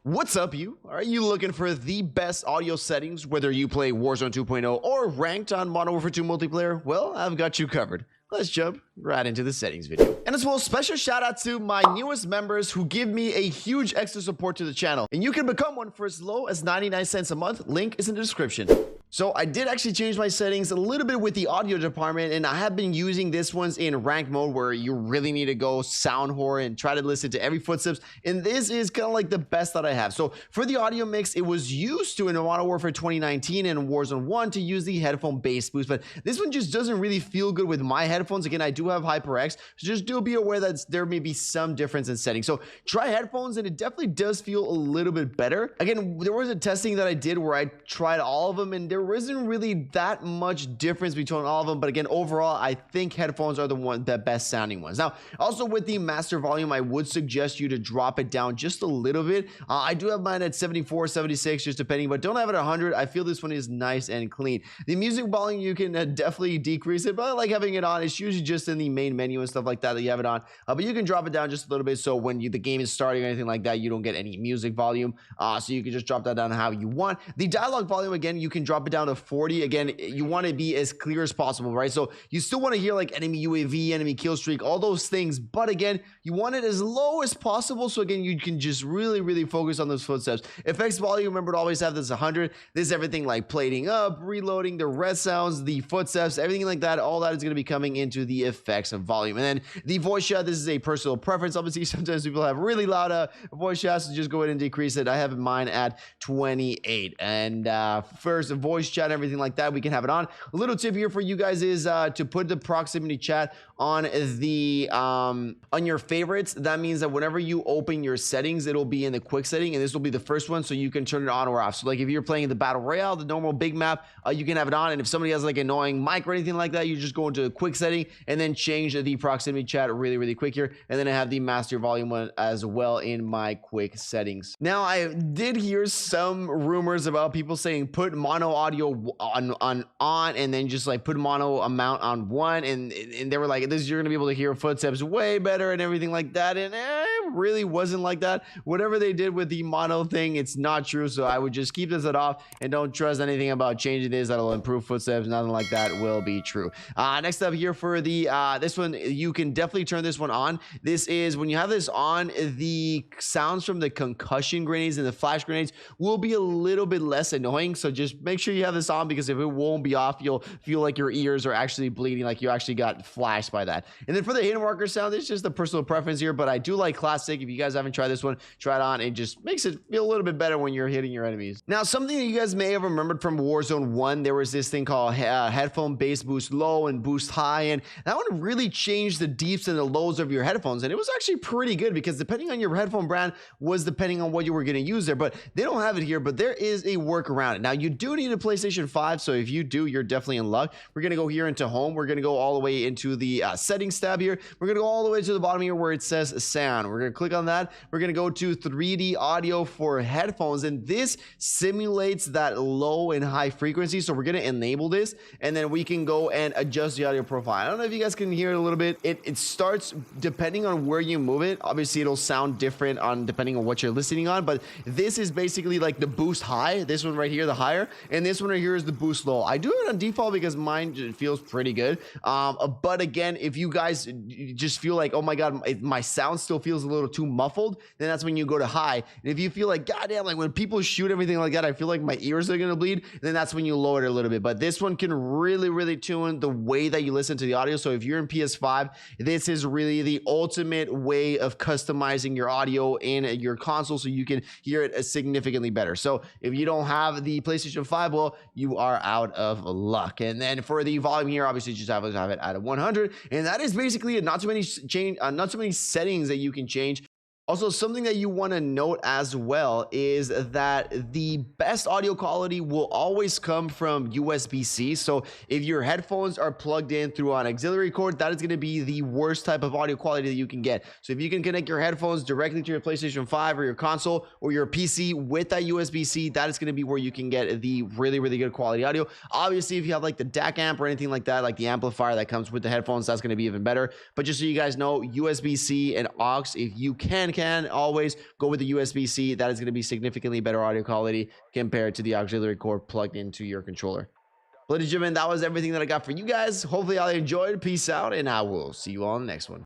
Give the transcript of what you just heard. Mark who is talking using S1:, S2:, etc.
S1: What's up, you? Are you looking for the best audio settings, whether you play Warzone 2.0 or ranked on Modern Warfare 2 multiplayer? Well, I've got you covered. Let's jump right into the settings video. And as well, special shout out to my newest members who give me a huge extra support to the channel. And you can become one for as low as 99 cents a month. Link is in the description. So I did actually change my settings a little bit with the audio department, and I have been using this ones in ranked mode where you really need to go sound whore and try to listen to every footsteps, and this is kind of like the best that I have. So for the audio mix, it was used to in Modern Warfare 2019 and Warzone 1 to use the headphone bass boost, but this one just doesn't really feel good with my headphones. Again, I do have HyperX, so just do be aware that there may be some difference in settings. So try headphones, and it definitely does feel a little bit better. Again, there was a testing that I did where I tried all of them, and there isn't really that much difference between all of them, but again, overall I think headphones are the best sounding ones. Now also with the master volume, I would suggest you to drop it down just a little bit. I do have mine at 74, 76, just depending, but don't have it at 100. I feel this one is nice and clean. The music volume, you can definitely decrease it, but I like having it on. It's usually just in the main menu and stuff like that you have it on, but you can drop it down just a little bit, so when the game is starting or anything like that, you don't get any music volume, so you can just drop that down how you want. The dialogue volume, again, you can drop it down to 40. Again, you want to be as clear as possible, right? So you still want to hear like enemy UAV, enemy kill streak, all those things, but again, you want it as low as possible, so again, you can just really focus on those footsteps. Effects volume, remember to always have this 100. This is everything like plating up, reloading, the red sounds, the footsteps, everything like that. All that is going to be coming into the effects of volume. And then the voice chat, this is a personal preference. Obviously, sometimes people have really loud voice chats, so just go ahead and decrease it. I have mine at 28. And first, voice chat, everything like that, we can have it on. A little tip here for you guys is to put the proximity chat on the on your favorites. That means that whenever you open your settings, it'll be in the quick setting, and this will be the first one, so you can turn it on or off. So like if you're playing the battle royale, the normal big map, you can have it on, and if somebody has like annoying mic or anything like that, you just go into a quick setting and then change the proximity chat really quick here. And then I have the master volume one as well in my quick settings. Now I did hear some rumors about people saying put mono audio on and then just like put mono amount on 1, and they were like, this, you're gonna be able to hear footsteps way better and everything like that, and it really wasn't like that. Whatever they did with the mono thing, it's not true, so I would just keep this off and don't trust anything about changing this. That'll improve footsteps, nothing like that will be true. Next up here for the this one, you can definitely turn this one on. This is when you have this on, the sounds from the concussion grenades and the flash grenades will be a little bit less annoying, so just make sure you have this on, because if it won't be off, you'll feel like your ears are actually bleeding, like you actually got flashed by that. And then for the hidden marker sound, it's just a personal preference here, but I do like classic. If you guys haven't tried this one, try it on. It just makes it feel a little bit better when you're hitting your enemies. Now, something that you guys may have remembered from Warzone 1, there was this thing called headphone bass boost low and boost high, and that one really changed the deeps and the lows of your headphones, and it was actually pretty good, because depending on your headphone brand was depending on what you were going to use there, but they don't have it here, but there is a workaround. Now, you do need a PlayStation 5, so if you do, you're definitely in luck. We're going to go here into home. We're going to go all the way into the settings tab here. We're going to go all the way to the bottom here where it says sound. We're going to click on that. We're going to go to 3D audio for headphones, and this simulates that low and high frequency, so we're going to enable this, and then we can go and adjust the audio profile. I don't know if you guys can hear it a little bit. It starts depending on where you move it. Obviously, it'll sound different on depending on what you're listening on, but this is basically like the boost high. This one right here, the higher, and this one right here is the boost low. I do it on default because mine feels pretty good, but again, if you guys just feel like, oh my god, my sound still feels a little too muffled, then that's when you go to high. And if you feel like, goddamn, like when people shoot everything like that, I feel like my ears are gonna bleed, then that's when you lower it a little bit. But this one can really tune the way that you listen to the audio. So if you're in PS5, this is really the ultimate way of customizing your audio in your console, so you can hear it significantly better. So if you don't have the PlayStation 5, well, you are out of luck. And then for the volume here, obviously just have it at 100, and that is basically it. Not too many settings that you can change. Also, something that you want to note as well is that the best audio quality will always come from USB-C. So if your headphones are plugged in through an auxiliary cord, that is going to be the worst type of audio quality that you can get. So if you can connect your headphones directly to your PlayStation 5 or your console or your PC with that USB-C, that is going to be where you can get the really good quality audio. Obviously, if you have like the DAC amp or anything like that, like the amplifier that comes with the headphones, that's going to be even better. But just so you guys know, USB-C and aux, if you can can always go with the USB-C. That is going to be significantly better audio quality compared to the auxiliary cord plugged into your controller. Ladies and gentlemen, that was everything that I got for you guys. Hopefully y'all enjoyed. Peace out, and I will see you all in the next one.